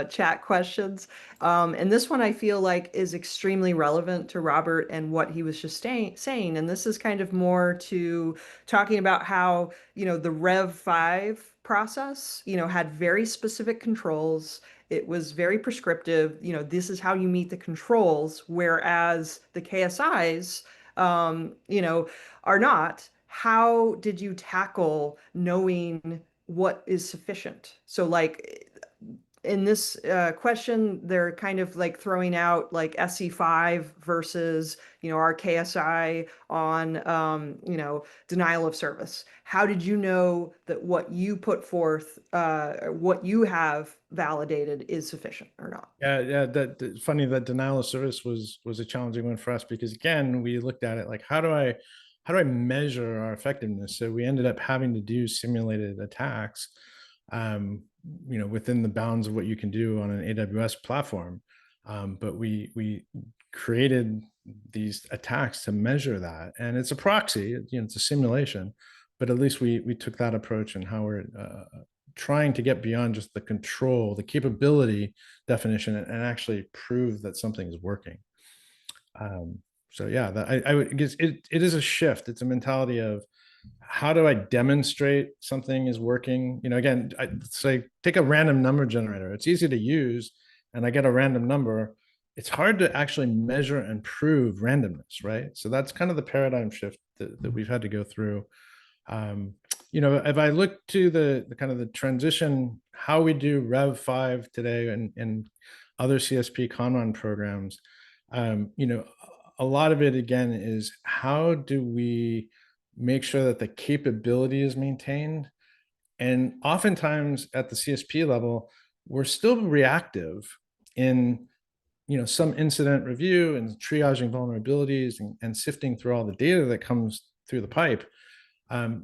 chat questions. And this one I feel like is extremely relevant to Robert and what he was just saying. And this is kind of more to talking about how, the Rev 5 process, had very specific controls. It was very prescriptive. This is how you meet the controls, whereas the KSIs, are not. How did you tackle knowing what is sufficient? So like in this question, they're kind of like throwing out like SC5 versus, our KSI on, denial of service. How did you know that what you put forth, what you have validated is sufficient or not? Yeah. That's funny that denial of service was a challenging one for us, because again, we looked at it like, how do I measure our effectiveness? So we ended up having to do simulated attacks, within the bounds of what you can do on an AWS platform. But we created these attacks to measure that, and it's a proxy, it's a simulation, but at least we took that approach, and how we're trying to get beyond just the control, the capability definition, and actually prove that something is working. So yeah, I would guess it is a shift. It's a mentality of how do I demonstrate something is working? You know, again, I say take a random number generator. It's easy to use, and I get a random number. It's hard to actually measure and prove randomness, right? So that's kind of the paradigm shift that we've had to go through. You know, if I look to the kind of the transition, how we do Rev 5 today and other CSP Conron programs, you know, a lot of it again is how do we make sure that the capability is maintained? And oftentimes at the CSP level, we're still reactive in, you know, some incident review and triaging vulnerabilities and sifting through all the data that comes through the pipe.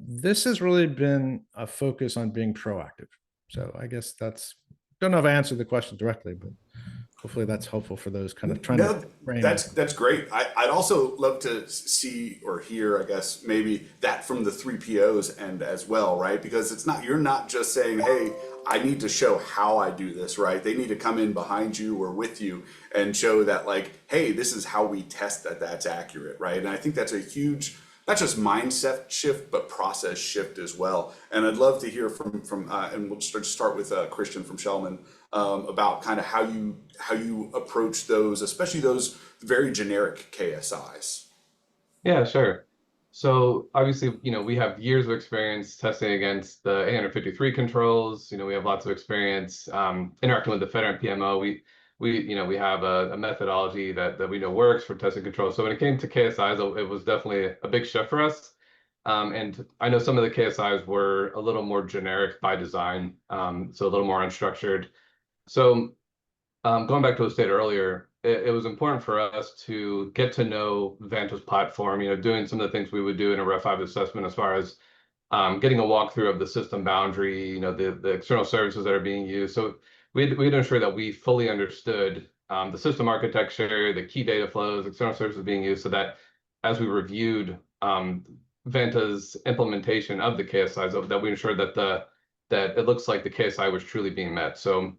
This has really been a focus on being proactive. So I guess don't know if I answered the question directly, but hopefully that's helpful for those kind of trying to frame. That's great. I'd also love to see or hear, I guess, maybe that from the 3POs end as well, right? Because you're not just saying, hey, I need to show how I do this, right? They need to come in behind you or with you and show that, like, hey, this is how we test that that's accurate, right? And I think that's a huge, not just mindset shift, but process shift as well. And I'd love to hear from and we'll start with Christian from Schellman, about kind of how you approach those, especially those very generic KSIs. Yeah, sure. So obviously, you know, we have years of experience testing against the 853 controls. You know, we have lots of experience interacting with the FedRAMP PMO. We have a methodology that we know works for testing controls. So when it came to KSIs, it was definitely a big shift for us. And I know some of the KSIs were a little more generic by design, so a little more unstructured. So going back to what I stated earlier, it was important for us to get to know Vanta's platform, you know, doing some of the things we would do in a Rev 5 assessment as far as getting a walkthrough of the system boundary, you know, the external services that are being used. So we had to ensure that we fully understood the system architecture, the key data flows, external services being used, so that as we reviewed Vanta's implementation of the KSIs, that we ensured that it looks like the KSI was truly being met. So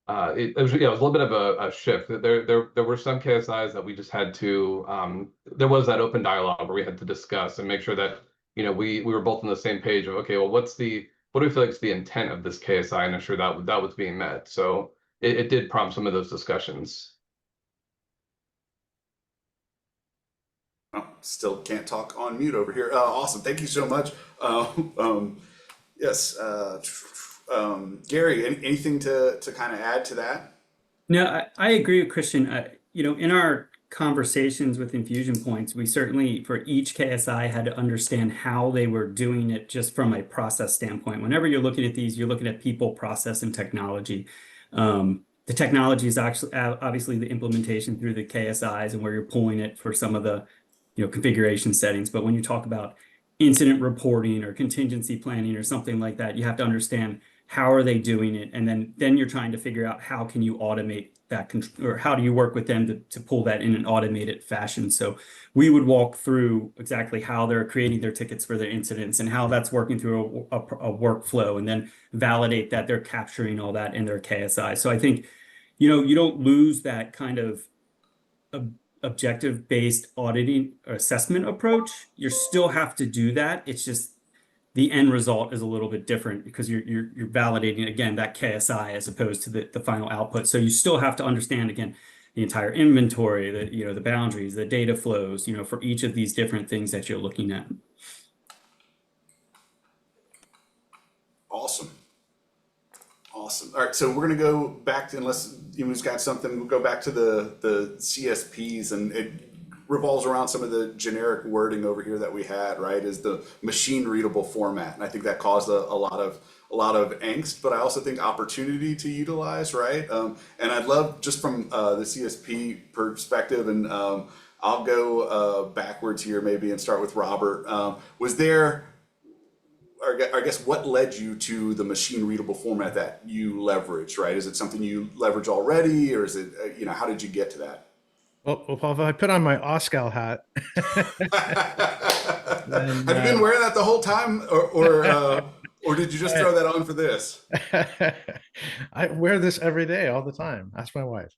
it was a little bit of a shift. There were some KSIs that we just had to. There was that open dialogue where we had to discuss and make sure that, you know, we were both on the same page of, okay, well, what do we feel like is the intent of this KSI, and ensure that was being met. So it did prompt some of those discussions. Oh, still can't talk on mute over here. Awesome, thank you so much. Yes. Gary, anything to kind of add to that? No, I agree with Christian. You know, in our conversations with InfusionPoints, we certainly, for each KSI, had to understand how they were doing it just from a process standpoint. Whenever you're looking at these, you're looking at people, process, and technology. The technology is actually obviously the implementation through the KSIs and where you're pulling it for some of the, you know, configuration settings. But when you talk about incident reporting or contingency planning or something like that, you have to understand how are they doing it, and then you're trying to figure out how can you automate that, or how do you work with them to pull that in an automated fashion. So we would walk through exactly how they're creating their tickets for their incidents and how that's working through a workflow, and then validate that they're capturing all that in their KSI. So I think, you know, you don't lose that kind of objective-based auditing or assessment approach. You still have to do that. It's just the end result is a little bit different because you're validating, again, that KSI as opposed to the final output. So you still have to understand, again, the entire inventory, the boundaries, the data flows, you know, for each of these different things that you're looking at. Awesome. All right, so we're gonna go back to, unless anyone's got something, we'll go back to the CSPs, and it revolves around some of the generic wording over here that we had, right, is the machine readable format. And I think that caused a lot of angst, but I also think opportunity to utilize, right? And I'd love, just from the CSP perspective, and I'll go backwards here maybe and start with Robert. Was there, or I guess, what led you to the machine readable format that you leverage, right? Is it something you leverage already, or is it, you know, how did you get to that? Well, Paul, if I put on my OSCAL hat. Then, have you been wearing that the whole time, or Or did you just throw that on for this? I wear this every day, all the time. Ask my wife.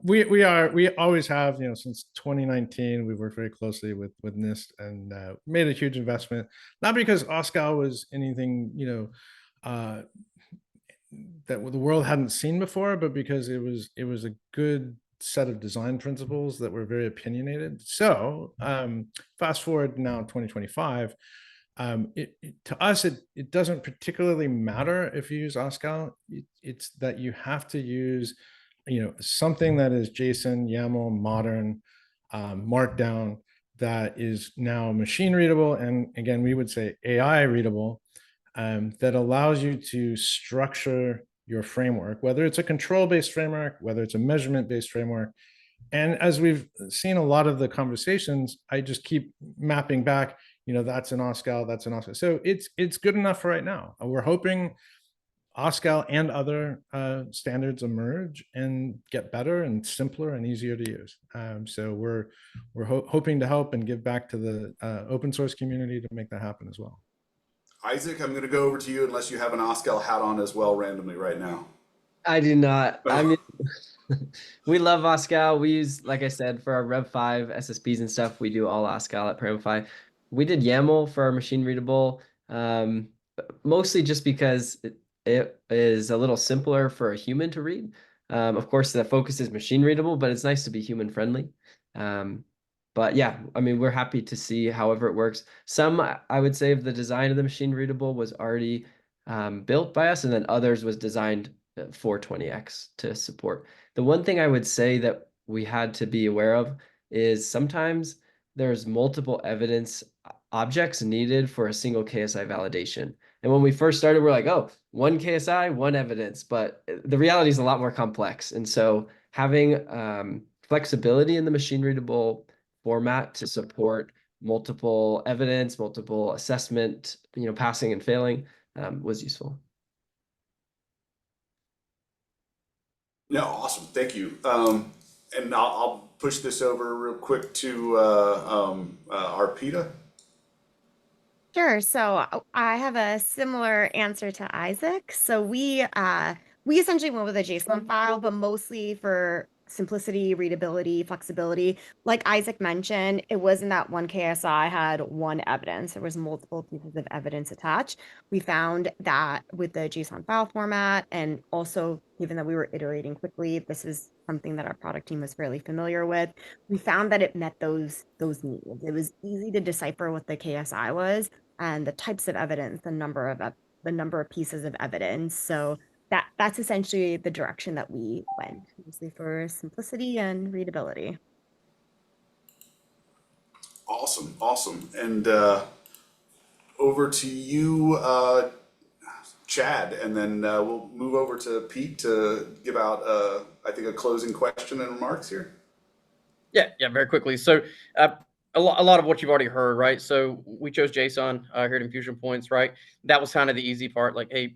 We always have, since 2019, we've worked very closely with NIST and made a huge investment. Not because OSCAL was anything, that the world hadn't seen before, but because it was a good set of design principles that were very opinionated. So fast forward now 2025. To us, it doesn't particularly matter if you use OSCAL. It's that you have to use, something that is JSON, YAML, modern, Markdown, that is now machine readable, and again, we would say AI readable, that allows you to structure your framework, whether it's a control-based framework, whether it's a measurement-based framework. And as we've seen a lot of the conversations, I just keep mapping back, that's an OSCAL, that's an OSCAL. So it's good enough for right now. We're hoping OSCAL and other standards emerge and get better and simpler and easier to use. So we're hoping to help and give back to the open source community to make that happen as well. Isaac, I'm going to go over to you unless you have an OSCAL hat on as well randomly right now. I do not. I mean, we love OSCAL. We use, like I said, for our Rev 5 SSPs and stuff, we do all OSCAL at Paramify. We did YAML for our machine readable, mostly just because it is a little simpler for a human to read. Of course, the focus is machine readable, but it's nice to be human friendly. But yeah, I mean, we're happy to see however it works. Some, I would say, of the design of the machine readable was already built by us, and then others was designed for 20x to support. The one thing I would say that we had to be aware of is sometimes there's multiple evidence objects needed for a single KSI validation. And when we first started, we're like, oh, one KSI, one evidence. But the reality is a lot more complex. And so having flexibility in the machine readable format to support multiple evidence, multiple assessment, passing and failing was useful. No, awesome. Thank you. And I'll push this over real quick to Arpita. Sure. So I have a similar answer to Isaac. So we essentially went with a JSON file, but mostly for simplicity, readability, flexibility. Like Isaac mentioned, it wasn't that one KSI had one evidence. There was multiple pieces of evidence attached. We found that with the JSON file format, and also given that we were iterating quickly, this is something that our product team was fairly familiar with. We found that it met those needs. It was easy to decipher what the KSI was and the types of evidence, the number of pieces of evidence. So that's essentially the direction that we went, mostly for simplicity and readability. Awesome, awesome. And over to you, Chad, and then we'll move over to Pete to give out, I think, a closing question and remarks here. Yeah, very quickly. So a lot of what you've already heard, right? So we chose JSON here at InfusionPoints, right? That was kind of the easy part, like, hey,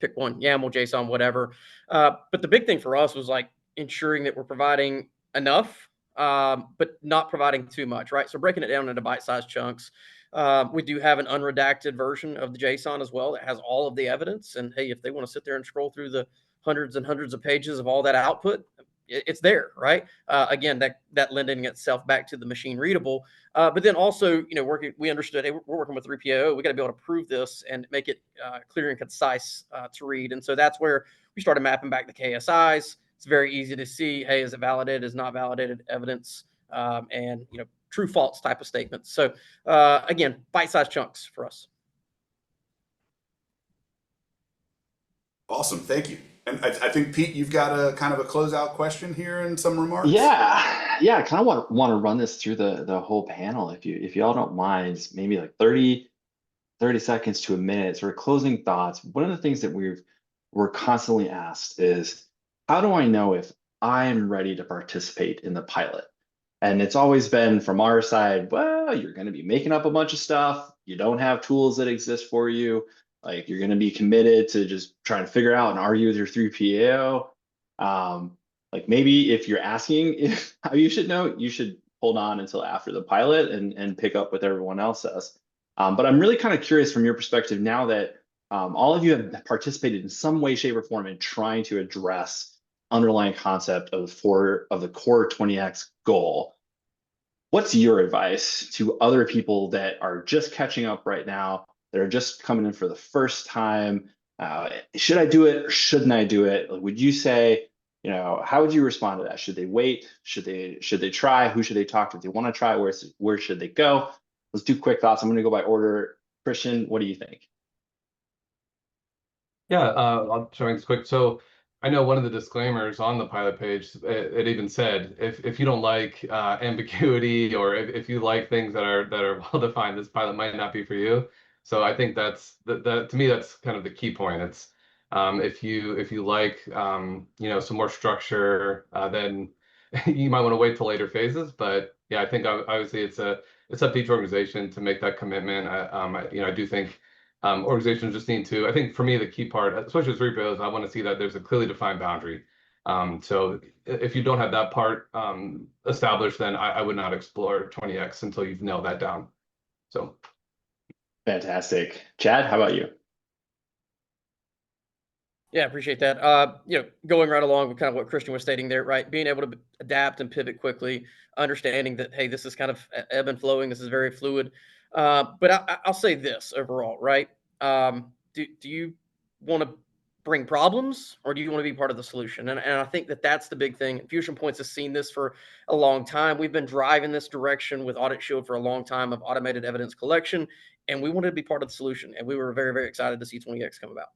pick one, YAML, JSON, whatever. But the big thing for us was like ensuring that we're providing enough, but not providing too much, right? So breaking it down into bite-sized chunks. We do have an unredacted version of the JSON as well that has all of the evidence. And hey, if they want to sit there and scroll through the hundreds and hundreds of pages of all that output, it's there, right? Again, that lending itself back to the machine readable. But then also, we understood, hey, we're working with 3PAO. We got to be able to prove this and make it clear and concise to read. And so that's where we started mapping back the KSIs. It's very easy to see, hey, is it validated, is not validated evidence, and true false type of statements. So again, bite-sized chunks for us. Awesome, thank you. And I think, Pete, you've got a kind of a closeout question here and some remarks. Yeah, I kind of want to run this through the whole panel, if y'all don't mind, maybe like 30 seconds to a minute, sort of closing thoughts. One of the things that we're constantly asked is, how do I know if I'm ready to participate in the pilot? And it's always been from our side, well, you're going to be making up a bunch of stuff. You don't have tools that exist for you. Like, you're going to be committed to just trying to figure out and argue with your 3PAO. Like, maybe if you're asking how you should know, you should hold on until after the pilot and pick up what everyone else says. But I'm really kind of curious from your perspective now that all of you have participated in some way, shape, or form in trying to address underlying concept of the core 20x goal. What's your advice to other people that are just catching up right now, that are just coming in for the first time? Should I do it or shouldn't I do it? Like, would you say, how would you respond to that? Should they wait? Should they try? Who should they talk to? If they want to try, where should they go? Let's do quick thoughts. I'm going to go by order. Christian, what do you think? Yeah, I'll try things quick. So I know one of the disclaimers on the pilot page, it even said, if you don't like ambiguity, or if you like things that are well defined, this pilot might not be for you. So I think that's that to me, that's kind of the key point. It's if you like some more structure, then you might want to wait till later phases. But yeah, I think obviously it's up to each organization to make that commitment. I do think organizations just need to, I think for me, the key part, especially with repos, I want to see that there's a clearly defined boundary. So if you don't have that part established, then I would not explore 20x until you've nailed that down. So fantastic. Chad, how about you? Yeah, appreciate that. Going right along with kind of what Christian was stating there, right? Being able to adapt and pivot quickly, understanding that, hey, this is kind of ebb and flowing. This is very fluid. But I'll say this overall, right? Do you want to bring problems, or do you want to be part of the solution? And I think that's the big thing. FusionPoints has seen this for a long time. We've been driving this direction with Audit Shield for a long time of automated evidence collection, and we wanted to be part of the solution. And we were very, very excited to see 20x come about.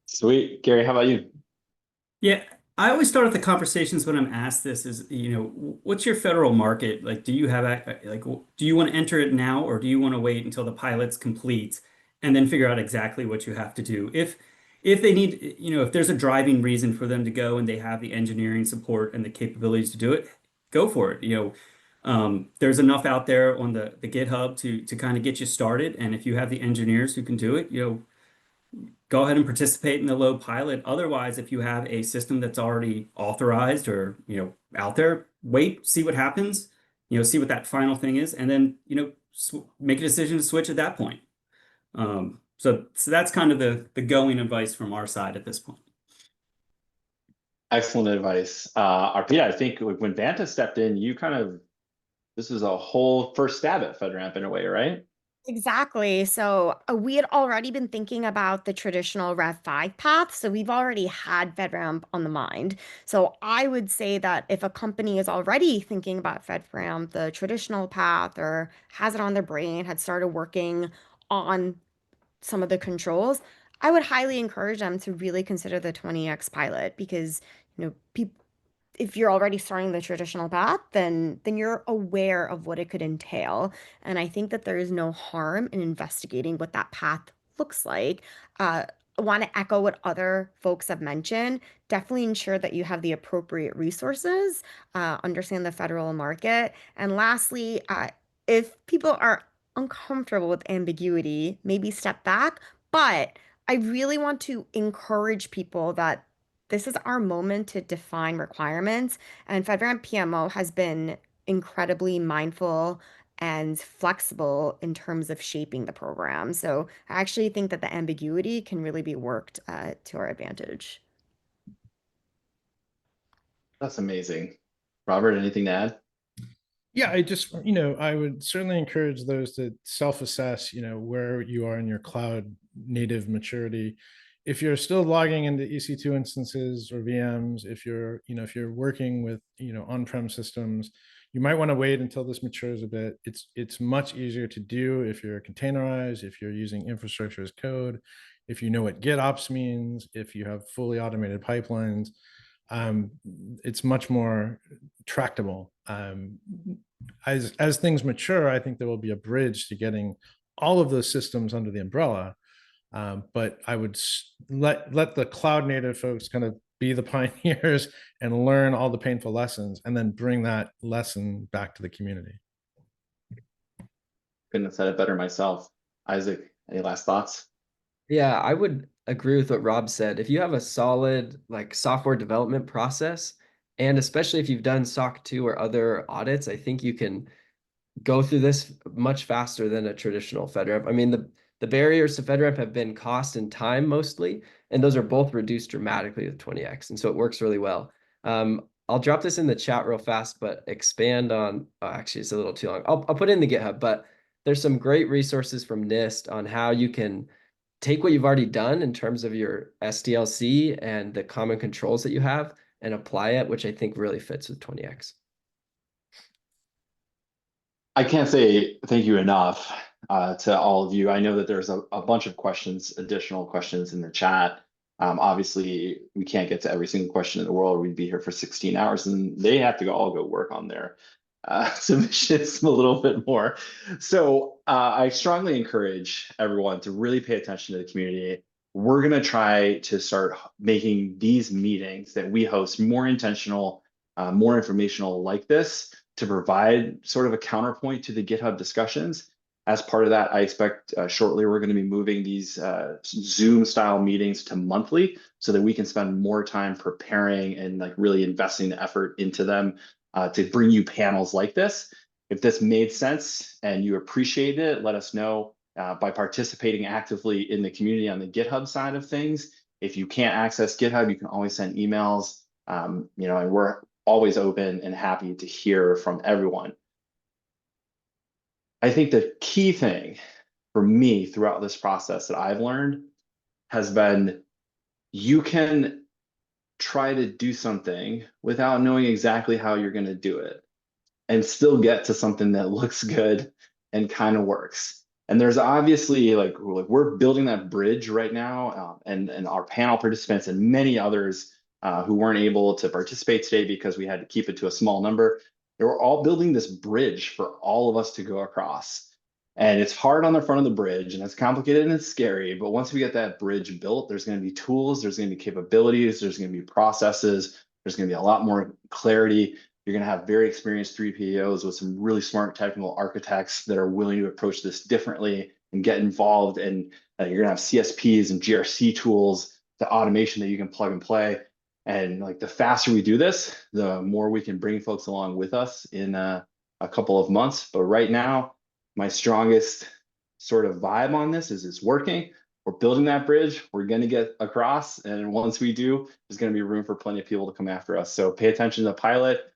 Sweet. Gary, how about you? Yeah, I always start at the conversations when I'm asked this is, what's your federal market? Like, do you do you want to enter it now, or do you want to wait until the pilot's complete and then figure out exactly what you have to do? If they need, if there's a driving reason for them to go and they have the engineering support and the capabilities to do it, go for it. There's enough out there on the GitHub to kind of get you started. And if you have the engineers who can do it, go ahead and participate in the low pilot. Otherwise, if you have a system that's already authorized or out there, wait, see what happens, see what that final thing is, and then make a decision to switch at that point. So that's kind of the going advice from our side at this point. Excellent advice. Arpita, I think when Vanta stepped in, this was a whole first stab at FedRAMP in a way, right? Exactly. So we had already been thinking about the traditional Rev 5 path. So we've already had FedRAMP on the mind. So I would say that if a company is already thinking about FedRAMP, the traditional path, or has it on their brain, had started working on some of the controls, I would highly encourage them to really consider the 20x pilot, because people, if you're already starting the traditional path, then you're aware of what it could entail. And I think that there is no harm in investigating what that path looks like. I want to echo what other folks have mentioned. Definitely ensure that you have the appropriate resources, understand the federal market. And lastly, if people are uncomfortable with ambiguity, maybe step back. But I really want to encourage people that this is our moment to define requirements. And FedRAMP PMO has been incredibly mindful and flexible in terms of shaping the program. So I actually think that the ambiguity can really be worked to our advantage. That's amazing. Robert, anything to add? Yeah, I would certainly encourage those to self-assess, where you are in your cloud native maturity. If you're still logging into EC2 instances or VMs, if you're working with, on-prem systems, you might want to wait until this matures a bit. It's much easier to do if you're containerized, if you're using infrastructure as code, if you know what GitOps means, if you have fully automated pipelines. It's much more tractable. As things mature, I think there will be a bridge to getting all of those systems under the umbrella. But I would let the cloud native folks kind of be the pioneers and learn all the painful lessons, and then bring that lesson back to the community. Couldn't have said it better myself. Isaac, any last thoughts? Yeah, I would agree with what Rob said. If you have a solid software development process, and especially if you've done SOC 2 or other audits, I think you can go through this much faster than a traditional FedRAMP. I mean, the barriers to FedRAMP have been cost and time mostly, and those are both reduced dramatically with 20x, and so it works really well. I'll drop this in the chat real fast, but expand on, actually, it's a little too long. I'll put it in the GitHub, but there's some great resources from NIST on how you can take what you've already done in terms of your SDLC and the common controls that you have and apply it, which I think really fits with 20x. I can't say thank you enough to all of you. I know that there's a bunch of questions, additional questions in the chat. Obviously, we can't get to every single question in the world. We'd be here for 16 hours, and they have to all go work on their submissions a little bit more. So I strongly encourage everyone to really pay attention to the community. We're going to try to start making these meetings that we host more intentional, more informational like this, to provide sort of a counterpoint to the GitHub discussions. As part of that, I expect shortly we're going to be moving these Zoom style meetings to monthly so that we can spend more time preparing and like really investing the effort into them to bring you panels like this. If this made sense and you appreciate it, let us know by participating actively in the community on the GitHub side of things. If you can't access GitHub, you can always send emails, and we're always open and happy to hear from everyone. I think the key thing for me throughout this process that I've learned has been you can try to do something without knowing exactly how you're going to do it and still get to something that looks good and kind of works. And there's obviously like we're building that bridge right now, and our panel participants and many others who weren't able to participate today because we had to keep it to a small number. They were all building this bridge for all of us to go across. And it's hard on the front of the bridge, and it's complicated and it's scary. But once we get that bridge built, there's going to be tools, there's going to be capabilities, there's going to be processes, there's going to be a lot more clarity. You're going to have very experienced 3POs with some really smart technical architects that are willing to approach this differently and get involved. And you're going to have CSPs and GRC tools, the automation that you can plug and play. And like the faster we do this, the more we can bring folks along with us in a couple of months. But right now, my strongest sort of vibe on this is it's working. We're building that bridge. We're going to get across. And once we do, there's going to be room for plenty of people to come after us. So pay attention to the pilot,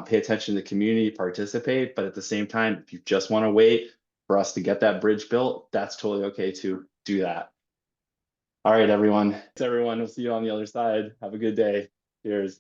pay attention to the community, participate. But at the same time, if you just want to wait for us to get that bridge built, that's totally okay to do that. All right, everyone. Thanks, everyone. We'll see you on the other side. Have a good day. Cheers.